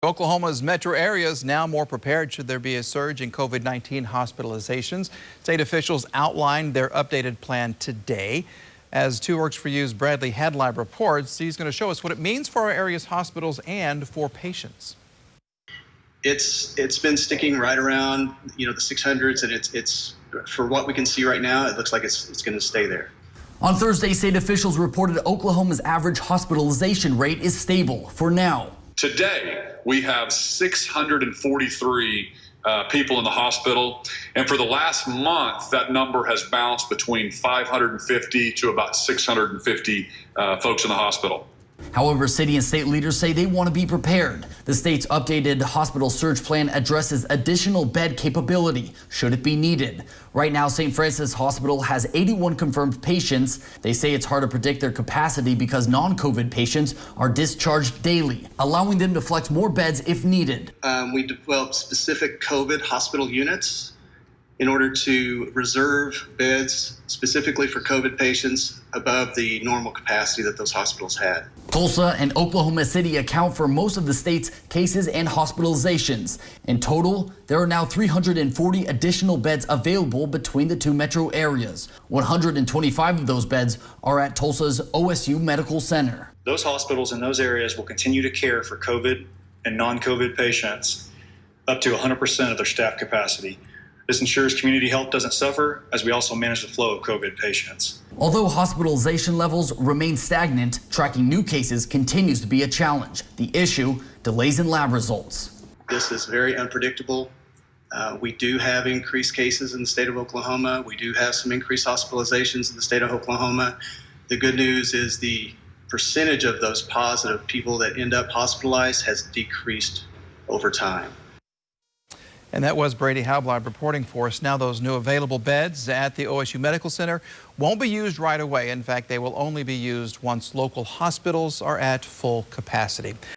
Oklahoma's metro area is now more prepared should there be a surge in COVID-19 hospitalizations. State officials outlined their updated plan today. As 2 Works for You's Bradley Hadlib reports, he's going to show us what it means for our area's hospitals and for patients. It's been sticking right around, the 600s, and it's for what we can see right now, it looks like it's going to stay there. On Thursday, state officials reported Oklahoma's average hospitalization rate is stable for now. Today, we have 643 people in the hospital, and for the last month, that number has bounced between 550 to about 650 folks in the hospital. However, city and state leaders say they want to be prepared. The state's updated hospital surge plan addresses additional bed capability should it be needed. Right now, St. Francis Hospital has 81 confirmed patients. They say it's hard to predict their capacity because non-COVID patients are discharged daily, allowing them to flex more beds if needed. We developed specific COVID hospital units in order to reserve beds specifically for COVID patients above the normal capacity that those hospitals had. Tulsa and Oklahoma City account for most of the state's cases and hospitalizations. In total, there are now 340 additional beds available between the 2 metro areas. 125 of those beds are at Tulsa's OSU Medical Center. Those hospitals in those areas will continue to care for COVID and non-COVID patients up to 100% of their staff capacity. This ensures community health doesn't suffer as we also manage the flow of COVID patients. Although hospitalization levels remain stagnant, tracking new cases continues to be a challenge. The issue, delays in lab results. This is very unpredictable. We do have increased cases in the state of Oklahoma. We do have some increased hospitalizations in the state of Oklahoma. The good news is the percentage of those positive people that end up hospitalized has decreased over time. And that was Brady Hadlib reporting for us. Now those new available beds at the OSU Medical Center won't be used right away. In fact, they will only be used once local hospitals are at full capacity.